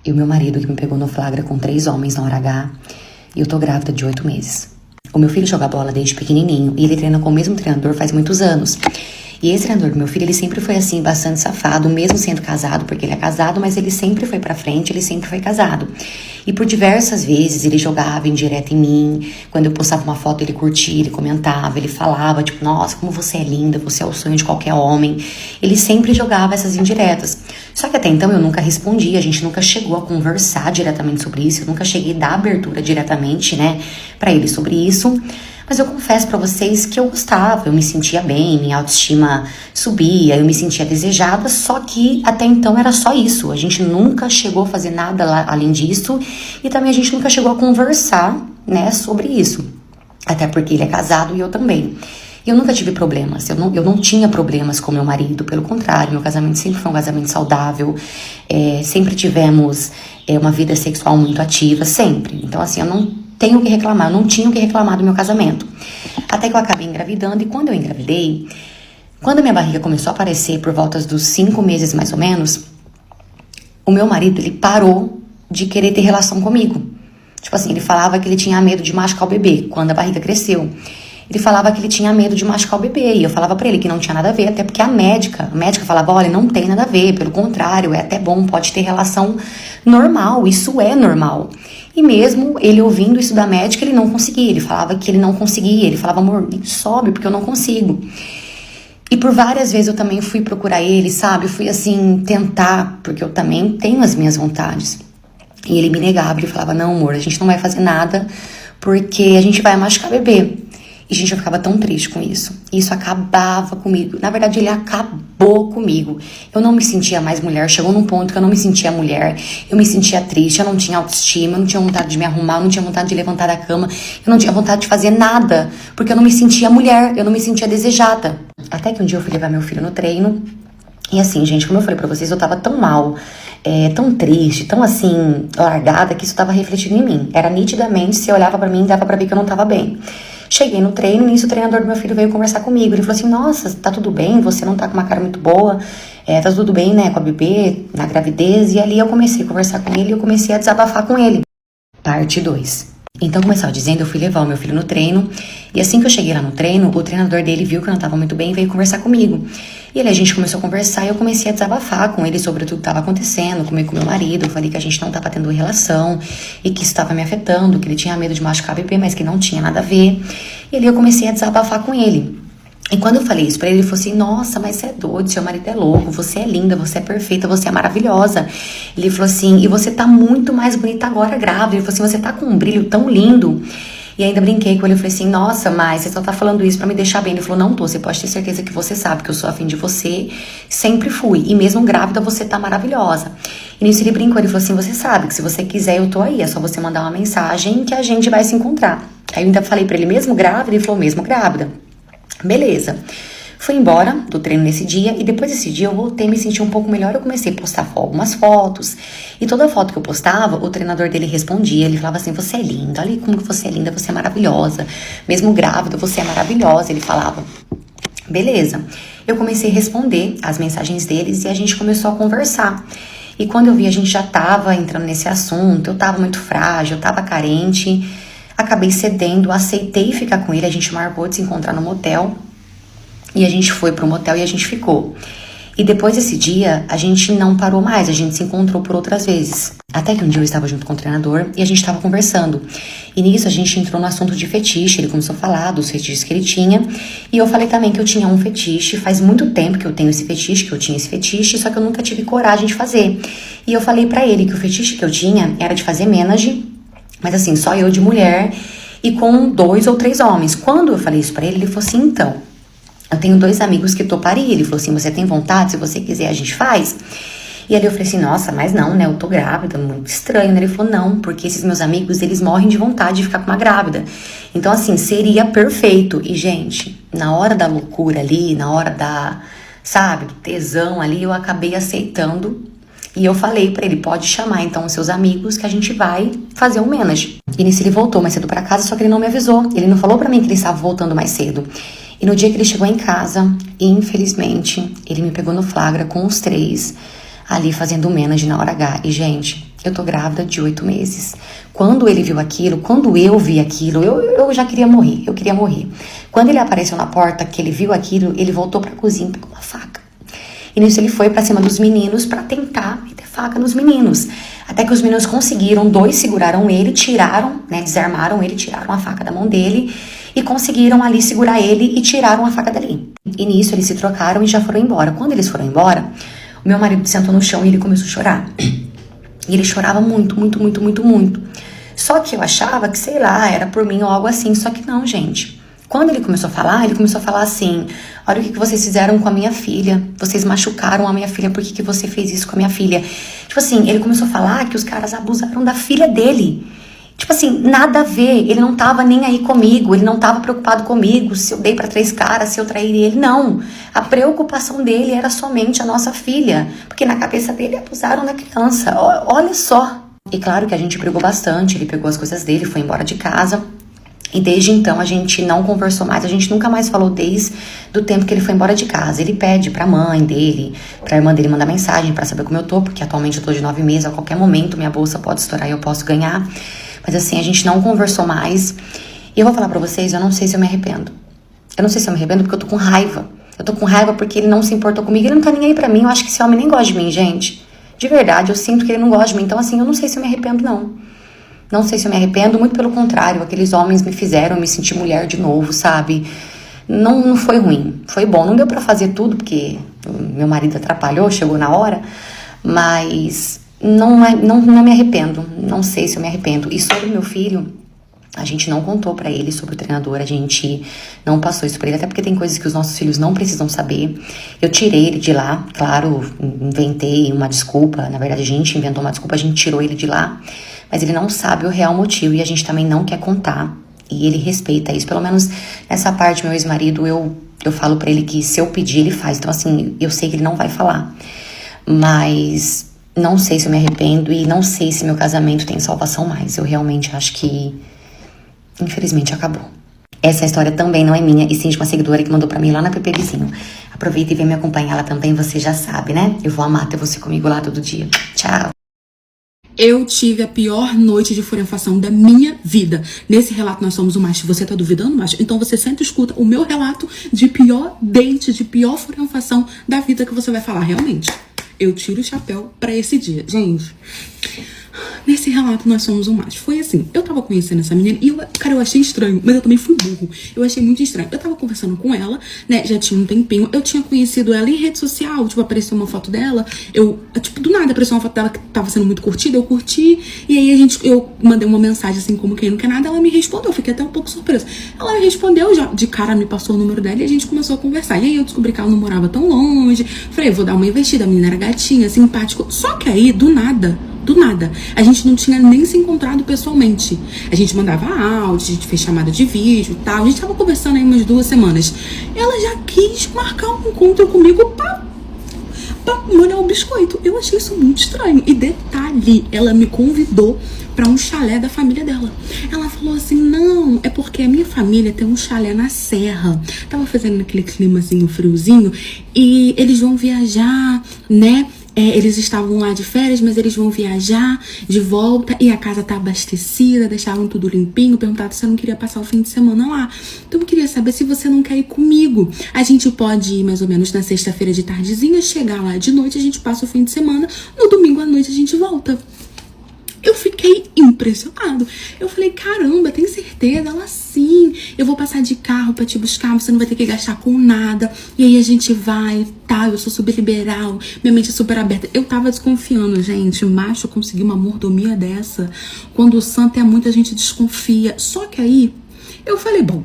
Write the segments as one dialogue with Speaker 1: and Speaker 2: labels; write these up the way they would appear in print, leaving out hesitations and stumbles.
Speaker 1: E o meu marido que me pegou no flagra com 3 homens na hora H. E eu tô grávida de 8 meses. O meu filho joga bola desde pequenininho e ele treina com o mesmo treinador faz muitos anos. E esse treinador do meu filho, ele sempre foi assim, bastante safado, mesmo sendo casado, porque ele é casado, mas ele sempre foi pra frente, ele sempre foi casado. E por diversas vezes ele jogava indireto em mim, quando eu postava uma foto ele curtia, ele comentava, ele falava, tipo, nossa, como você é linda, você é o sonho de qualquer homem. Ele sempre jogava essas indiretas. Só que até então eu nunca respondi, a gente nunca chegou a conversar diretamente sobre isso, eu nunca cheguei a dar abertura diretamente, né, pra ele sobre isso. Mas eu confesso pra vocês que eu gostava, eu me sentia bem, minha autoestima subia, eu me sentia desejada, só que até então era só isso. A gente nunca chegou a fazer nada além disso e também a gente nunca chegou a conversar, né, sobre isso. Até porque ele é casado e eu também. E eu nunca tive problemas, eu não tinha problemas com meu marido, pelo contrário, meu casamento sempre foi um casamento saudável, sempre tivemos uma vida sexual muito ativa, sempre. Então assim, eu não tenho o que reclamar, eu não tinha o que reclamar do meu casamento. Até que eu acabei engravidando, e quando eu engravidei, quando a minha barriga começou a aparecer por volta dos 5 meses mais ou menos, o meu marido, ele parou de querer ter relação comigo. Tipo assim, ele falava que ele tinha medo de machucar o bebê, quando a barriga cresceu. Ele falava que ele tinha medo de machucar o bebê, e eu falava pra ele que não tinha nada a ver, até porque a médica falava, olha, não tem nada a ver, pelo contrário, é até bom, pode ter relação normal, isso é normal. E mesmo ele ouvindo isso da médica, ele não conseguia, ele falava que ele não conseguia, ele falava, amor, sobe, porque eu não consigo. E por várias vezes eu também fui procurar ele, sabe, fui assim, tentar, porque eu também tenho as minhas vontades. E ele me negava, ele falava, não, amor, a gente não vai fazer nada, porque a gente vai machucar o bebê. E, gente, eu ficava tão triste com isso. Isso acabava comigo. Na verdade, ele acabou comigo. Eu não me sentia mais mulher. Chegou num ponto que eu não me sentia mulher. Eu me sentia triste, eu não tinha autoestima, eu não tinha vontade de me arrumar, eu não tinha vontade de levantar da cama, eu não tinha vontade de fazer nada. Porque eu não me sentia mulher, eu não me sentia desejada. Até que um dia eu fui levar meu filho no treino. E assim, gente, como eu falei pra vocês, eu tava tão mal, tão triste, tão assim, largada, que isso tava refletindo em mim. Era nitidamente, se eu olhava pra mim, dava pra ver que eu não tava bem. Cheguei no treino, e nisso o treinador do meu filho veio conversar comigo. Ele falou assim, nossa, tá tudo bem? Você não tá com uma cara muito boa? Tá tudo bem, né, com a bebê, na gravidez? E ali eu comecei a conversar com ele e eu comecei a desabafar com ele. Parte 2. Então, como eu estava dizendo, eu fui levar o meu filho no treino. E assim que eu cheguei lá no treino, o treinador dele viu que eu não estava muito bem e veio conversar comigo. E ali a gente começou a conversar e eu comecei a desabafar com ele sobre tudo que estava acontecendo, comigo com meu marido. Eu falei que a gente não estava tendo relação e que isso estava me afetando, que ele tinha medo de machucar o bebê, mas que não tinha nada a ver. E ali eu comecei a desabafar com ele. E quando eu falei isso pra ele, ele falou assim, nossa, mas você é doido, seu marido é louco, você é linda, você é perfeita, você é maravilhosa. Ele falou assim, e você tá muito mais bonita agora grávida. Ele falou assim, você tá com um brilho tão lindo. E ainda brinquei com ele, eu falei assim, nossa, mas você só tá falando isso pra me deixar bem. Ele falou, não tô, você pode ter certeza que você sabe que eu sou afim de você, sempre fui. E mesmo grávida, você tá maravilhosa. E nisso ele brincou, ele falou assim, você sabe que se você quiser eu tô aí, é só você mandar uma mensagem que a gente vai se encontrar. Aí eu ainda falei pra ele, mesmo grávida? Ele falou, mesmo grávida. Beleza. Fui embora do treino nesse dia e depois desse dia eu voltei a me sentir um pouco melhor. Eu comecei a postar algumas fotos e toda foto que eu postava, o treinador dele respondia. Ele falava assim, você é linda, olha como que você é linda, você é maravilhosa. Mesmo grávida, você é maravilhosa, ele falava. Beleza. Eu comecei a responder as mensagens deles e a gente começou a conversar. E quando eu vi, a gente já tava entrando nesse assunto, eu tava muito frágil, eu tava carente. Acabei cedendo, aceitei ficar com ele, a gente marcou de se encontrar no motel. E a gente foi pro motel e a gente ficou. E depois desse dia, a gente não parou mais, a gente se encontrou por outras vezes. Até que um dia eu estava junto com o treinador e a gente estava conversando. E nisso a gente entrou no assunto de fetiche, ele começou a falar dos fetiches que ele tinha. E eu falei também que eu tinha um fetiche, faz muito tempo que eu tenho esse fetiche, que eu tinha esse fetiche, só que eu nunca tive coragem de fazer. E eu falei pra ele que o fetiche que eu tinha era de fazer menage, mas assim, só eu de mulher e com 2 ou 3 homens. Quando eu falei isso pra ele, ele falou assim, então, eu tenho 2 amigos que topariam. Ele falou assim, você tem vontade? Se você quiser, a gente faz. E ali eu falei assim, nossa, mas não, né? Eu tô grávida, muito estranho, né? Ele falou, não, porque esses meus amigos, eles morrem de vontade de ficar com uma grávida. Então, assim, seria perfeito. E, gente, na hora da loucura ali, na hora da, sabe, do tesão ali, eu acabei aceitando. E eu falei pra ele, pode chamar então os seus amigos que a gente vai fazer um menage. E nisso ele voltou mais cedo pra casa, só que ele não me avisou. Ele não falou pra mim que ele estava voltando mais cedo. E no dia que ele chegou em casa, infelizmente, ele me pegou no flagra com os 3 ali fazendo o menage na hora H. E, gente, eu tô grávida de 8 meses. Quando ele viu aquilo, quando eu vi aquilo, eu já queria morrer, eu queria morrer. Quando ele apareceu na porta, que ele viu aquilo, ele voltou pra cozinha e pegou uma faca. E nisso ele foi pra cima dos meninos pra tentar meter faca nos meninos. Até que os meninos conseguiram, 2 seguraram ele, tiraram, né, desarmaram ele, tiraram a faca da mão dele e conseguiram ali segurar ele e tiraram a faca dali. E nisso eles se trocaram e já foram embora. Quando eles foram embora, o meu marido sentou no chão e ele começou a chorar. E ele chorava muito, muito, muito, muito, muito. Só que eu achava que, sei lá, era por mim ou algo assim. Só que não, gente. Quando ele começou a falar assim: olha o que vocês fizeram com a minha filha. Vocês machucaram a minha filha. Por que você fez isso com a minha filha? Tipo assim, ele começou a falar que os caras abusaram da filha dele. Tipo assim, nada a ver. Ele não tava nem aí comigo. Ele não tava preocupado comigo. Se eu dei pra 3 caras, se eu traí ele. Não. A preocupação dele era somente a nossa filha. Porque na cabeça dele abusaram da criança. Olha só. E claro que a gente brigou bastante. Ele pegou as coisas dele, foi embora de casa. E desde então a gente não conversou mais, a gente nunca mais falou desde o tempo que ele foi embora de casa. Ele pede pra mãe dele, pra irmã dele mandar mensagem pra saber como eu tô, porque atualmente eu tô de 9 meses, a qualquer momento minha bolsa pode estourar e eu posso ganhar. Mas assim, a gente não conversou mais. E eu vou falar pra vocês, eu não sei se eu me arrependo. Eu não sei se eu me arrependo porque eu tô com raiva. Eu tô com raiva porque ele não se importou comigo, ele não tá nem aí pra mim. Eu acho que esse homem nem gosta de mim, gente. De verdade, eu sinto que ele não gosta de mim. Então assim, eu não sei se eu me arrependo, não. Não sei se eu me arrependo, muito pelo contrário. Aqueles homens me fizeram me sentir mulher de novo, sabe? Não foi ruim, foi bom. Não deu pra fazer tudo, porque meu marido atrapalhou, chegou na hora. Mas não me arrependo, não sei se eu me arrependo. E sobre meu filho, a gente não contou pra ele sobre o treinador, a gente não passou isso pra ele, até porque tem coisas que os nossos filhos não precisam saber. Eu tirei ele de lá, claro, inventei uma desculpa. Na verdade, a gente inventou uma desculpa, a gente tirou ele de lá. Mas ele não sabe o real motivo e a gente também não quer contar. E ele respeita isso. Pelo menos nessa parte, meu ex-marido, eu falo pra ele que se eu pedir, ele faz. Então, assim, eu sei que ele não vai falar. Mas não sei se eu me arrependo e não sei se meu casamento tem salvação mais. Eu realmente acho que, infelizmente, acabou. Essa história também não é minha, e sim de uma seguidora que mandou pra mim lá na PP Vizinho. Aproveita e vem me acompanhar lá também, você já sabe, né? Eu vou amar ter você comigo lá todo dia. Tchau!
Speaker 2: Eu tive a pior noite de furiafação da minha vida. Nesse relato nós somos o macho. Você tá duvidando, macho? Então você sempre escuta o meu relato de pior date, de pior furiafação da vida que você vai falar. Realmente, eu tiro o chapéu pra esse dia. Gente, nesse relato nós somos um macho. Foi assim, eu tava conhecendo essa menina e eu achei estranho, mas eu também fui burro. Eu achei muito estranho. Eu tava conversando com ela, né, já tinha um tempinho. Eu tinha conhecido ela em rede social, tipo, apareceu uma foto dela. Do nada apareceu uma foto dela que tava sendo muito curtida, eu curti. E aí eu mandei uma mensagem assim, como quem não quer nada, ela me respondeu. Eu fiquei até um pouco surpresa. Ela me respondeu, já de cara me passou o número dela e a gente começou a conversar. E aí eu descobri que ela não morava tão longe. Falei, vou dar uma investida, a menina era gatinha, simpática. Só que aí, do nada, a gente não tinha nem se encontrado pessoalmente. A gente mandava áudio, a gente fez chamada de vídeo e tal. A gente tava conversando aí umas 2 semanas. Ela já quis marcar um encontro comigo pra molhar o biscoito. Eu achei isso muito estranho. E detalhe, ela me convidou pra um chalé da família dela. Ela falou assim, não, é porque a minha família tem um chalé na serra. Tava fazendo aquele climazinho friozinho e eles vão viajar, né? Eles estavam lá de férias, mas eles vão viajar de volta e a casa tá abastecida, deixaram tudo limpinho, perguntaram se eu não queria passar o fim de semana lá. Então eu queria saber se você não quer ir comigo. A gente pode ir mais ou menos na sexta-feira de tardezinha, chegar lá de noite, a gente passa o fim de semana, no domingo à noite a gente volta. Eu fiquei impressionado. Eu falei, caramba, tem certeza? Ela, sim, eu vou passar de carro pra te buscar, você não vai ter que gastar com nada. E aí a gente vai, tá, eu sou super liberal, minha mente é super aberta. Eu tava desconfiando, gente, macho conseguir uma mordomia dessa. Quando o santo é muito, a gente desconfia. Só que aí, eu falei, bom,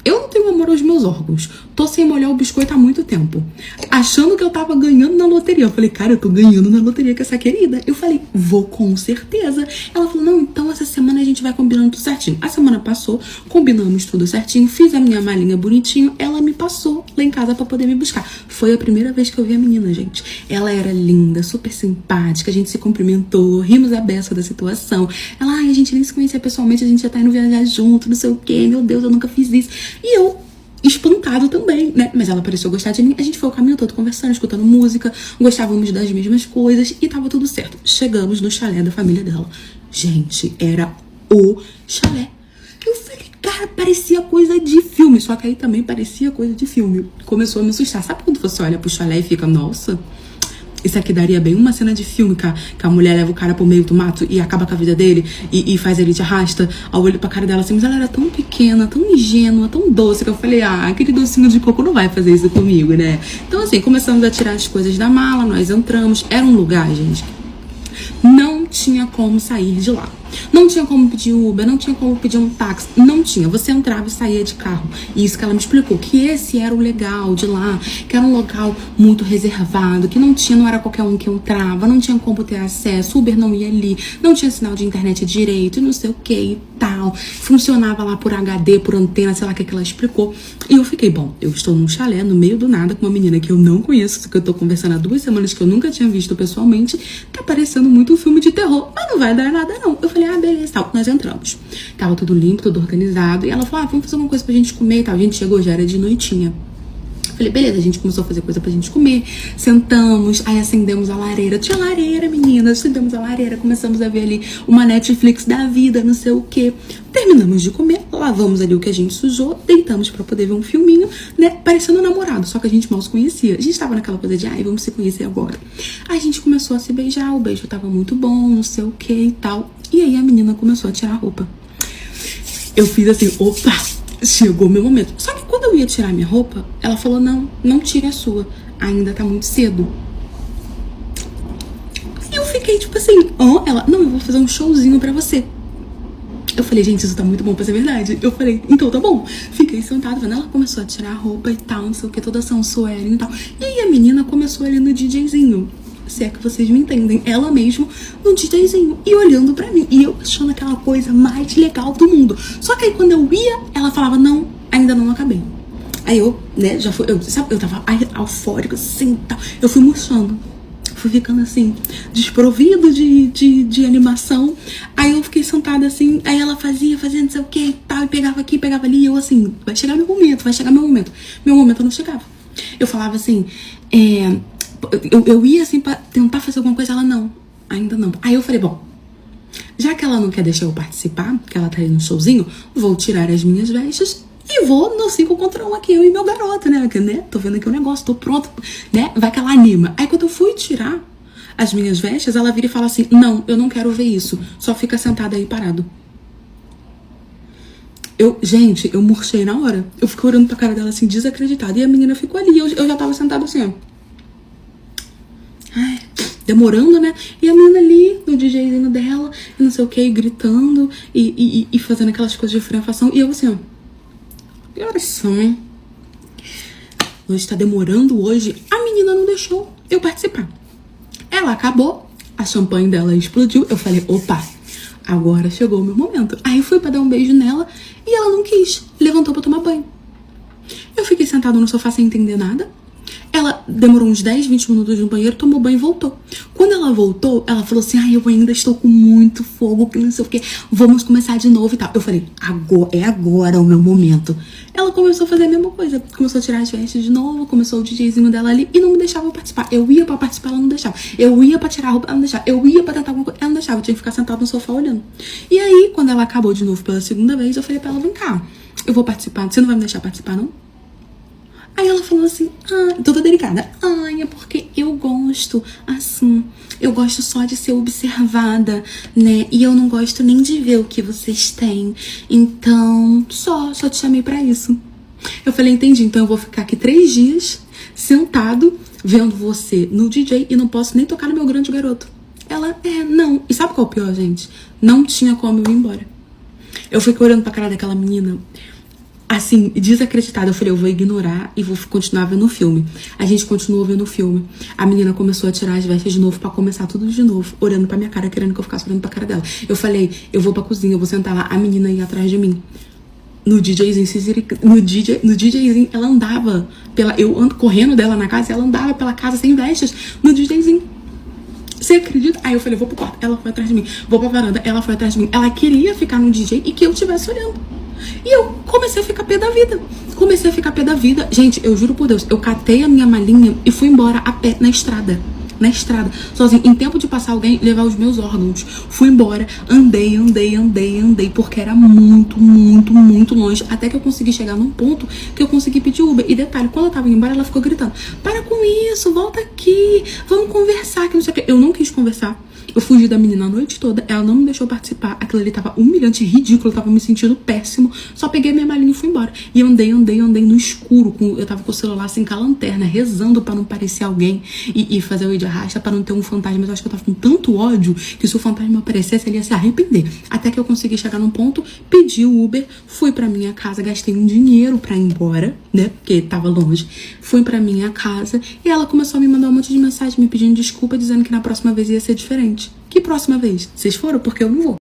Speaker 2: eu não tenho amor aos meus órgãos. Tô sem molhar o biscoito há muito tempo. Achando que eu tava ganhando na loteria. Eu falei, cara, eu tô ganhando na loteria com essa querida. Eu falei, vou com certeza. Ela falou, não, então essa semana a gente vai combinando tudo certinho. A semana passou, combinamos tudo certinho. Fiz a minha malinha bonitinho. Ela me passou lá em casa pra poder me buscar. Foi a primeira vez que eu vi a menina, gente. Ela era linda, super simpática. A gente se cumprimentou, rimos a beça da situação. Ela, ai, a gente nem se conhecia pessoalmente, a gente já tá indo viajar junto, não sei o quê. Meu Deus, eu nunca fiz isso. E eu espantado também, né? Mas ela pareceu gostar de mim. A gente foi o caminho todo conversando, escutando música, gostávamos das mesmas coisas e tava tudo certo. Chegamos no chalé da família dela. Gente, era o chalé. Eu falei, cara, parecia coisa de filme. Só que aí também parecia coisa de filme. Começou a me assustar. Sabe quando você olha pro chalé e fica, nossa, isso aqui daria bem uma cena de filme, que a mulher leva o cara pro meio do mato e acaba com a vida dele e faz ele de arrasta. Ao olho pra cara dela assim, mas ela era tão pequena, tão ingênua, tão doce, que eu falei, aquele docinho de coco não vai fazer isso comigo, né? Então assim, começamos a tirar as coisas da mala, nós entramos. Era um lugar, gente, não tinha como sair de lá. Não tinha como pedir Uber, não tinha como pedir um táxi, não tinha. Você entrava e saía de carro. E isso que ela me explicou, que esse era o legal de lá, que era um local muito reservado, que não era qualquer um que entrava, não tinha como ter acesso, Uber não ia ali, não tinha sinal de internet direito, e não sei o que e tal. Funcionava lá por HD, por antena, sei lá o que ela explicou. E eu fiquei, bom, eu estou num chalé, no meio do nada, com uma menina que eu não conheço, que eu tô conversando há 2 semanas, que eu nunca tinha visto pessoalmente, tá parecendo muito um filme de terror, mas não vai dar nada não. Eu falei, beleza, tal. Nós entramos. Tava tudo limpo, tudo organizado. E ela falou, vamos fazer uma coisa pra gente comer e tal. A gente chegou, já era de noitinha. Falei, beleza, a gente começou a fazer coisa pra gente comer. Sentamos, aí acendemos a lareira. Tinha lareira, meninas. Acendemos a lareira, começamos a ver ali uma Netflix da vida, não sei o quê. Terminamos de comer, lavamos ali o que a gente sujou, deitamos pra poder ver um filminho, né? Parecendo um namorado, só que a gente mal se conhecia. A gente tava naquela coisa de, vamos se conhecer agora. Aí a gente começou a se beijar, o beijo tava muito bom, não sei o que e tal. E aí a menina começou a tirar a roupa. Eu fiz assim, opa, chegou o meu momento. Só que quando eu ia tirar minha roupa, ela falou, não tire a sua, ainda tá muito cedo. E eu fiquei tipo assim, ela, não, eu vou fazer um showzinho pra você. Eu falei, gente, isso tá muito bom pra ser verdade. Eu falei, então tá bom. Fiquei sentada, vendo ela começou a tirar a roupa e tal, não sei o que, toda sensuellen e tal. E aí a menina começou ali no DJzinho. Se é que vocês me entendem, ela mesmo no DJzinho e olhando pra mim, e eu achando aquela coisa mais legal do mundo. Só que aí quando eu ia, ela falava, não, ainda não acabei. Aí eu, né, já fui, eu tava eufórica assim, tal. Eu fui murchando, fui ficando assim, desprovido de animação. Aí eu fiquei sentada assim, aí ela fazia não sei o que e tal, e pegava aqui, pegava ali, e eu assim, vai chegar meu momento, vai chegar meu momento. Meu momento não chegava. Eu falava assim, eu ia assim pra tentar fazer alguma coisa, ela não, ainda não. Aí eu falei, bom, já que ela não quer deixar eu participar, que ela tá aí no showzinho, vou tirar as minhas vestes e vou no 5 contra 1 aqui, eu e meu garoto, né? Porque, né? Tô vendo aqui o negócio, tô pronto, né? Vai que ela anima. Aí quando eu fui tirar as minhas vestes, ela vira e fala assim, não, eu não quero ver isso, só fica sentada aí parado. Gente, eu murchei na hora. Eu fiquei olhando pra cara dela assim, desacreditada. E a menina ficou ali, eu já tava sentada assim, ó. Demorando, né? E a menina ali, no DJzinho dela, e não sei o que, gritando e fazendo aquelas coisas de franfação. E eu assim, ó, que horas são, hein? Hoje tá demorando hoje. A menina não deixou eu participar. Ela acabou, a champanhe dela explodiu. Eu falei, opa, agora chegou o meu momento. Aí fui pra dar um beijo nela e ela não quis. Levantou pra tomar banho. Eu fiquei sentada no sofá sem entender nada. Ela demorou uns 10, 20 minutos no banheiro, tomou banho e voltou. Quando ela voltou, ela falou assim, eu ainda estou com muito fogo, que não sei o que, vamos começar de novo e tal. Eu falei, agora o meu momento. Ela começou a fazer a mesma coisa, começou a tirar as vestes de novo, começou o DJzinho dela ali e não me deixava participar. Eu ia pra participar, ela não deixava. Eu ia pra tirar a roupa, ela não deixava. Eu ia pra tentar alguma coisa, ela não deixava. Eu tinha que ficar sentada no sofá olhando. E aí, quando ela acabou de novo pela segunda vez, eu falei pra ela, vem cá, eu vou participar, você não vai me deixar participar, não? Aí ela falou assim, toda delicada, é porque eu gosto, assim, eu gosto só de ser observada, né, e eu não gosto nem de ver o que vocês têm, então, só te chamei pra isso. Eu falei, entendi, então eu vou ficar aqui 3 dias, sentado, vendo você no DJ e não posso nem tocar no meu grande garoto. Ela, não, e sabe qual é o pior, gente? Não tinha como eu ir embora. Eu fiquei olhando pra cara daquela menina, assim, desacreditada. Eu falei, eu vou ignorar e vou continuar vendo o filme. A gente continuou vendo o filme. A menina começou a tirar as vestes de novo pra começar tudo de novo, olhando pra minha cara, querendo que eu ficasse olhando pra cara dela. Eu falei, eu vou pra cozinha, eu vou sentar lá. A menina ia atrás de mim. No DJzinho, no DJzinho, ela andava eu ando correndo dela na casa, ela andava pela casa sem vestes, no DJzinho. Você acredita? Aí eu falei, vou pro quarto. Ela foi atrás de mim. Vou pra varanda. Ela foi atrás de mim. Ela queria ficar no DJ e que eu estivesse olhando. E eu comecei a ficar pé da vida. Gente, eu juro por Deus, eu catei a minha malinha e fui embora a pé na estrada, sozinho, em tempo de passar alguém levar os meus órgãos. Fui embora, andei, porque era muito longe, até que eu consegui chegar num ponto que eu consegui pedir Uber. E detalhe, quando eu tava indo embora, ela ficou gritando: para com isso, volta aqui, vamos conversar, que não sei o que. Eu não quis conversar. Eu fugi da menina a noite toda, ela não me deixou participar. Aquilo ali tava humilhante, ridículo, eu tava me sentindo péssimo. Só peguei minha malinha e fui embora. E eu andei no escuro, eu tava com o celular assim com a lanterna, rezando pra não parecer alguém e fazer o ida de arrasta pra não ter um fantasma. Mas eu acho que eu tava com tanto ódio que se o fantasma aparecesse, ele ia se arrepender. Até que eu consegui chegar num ponto, pedi o Uber, fui pra minha casa, gastei um dinheiro pra ir embora, né, porque tava longe. Fui pra minha casa e ela começou a me mandar um monte de mensagem me pedindo desculpa, dizendo que na próxima vez ia ser diferente. Que próxima vez? Vocês foram? Porque eu não vou.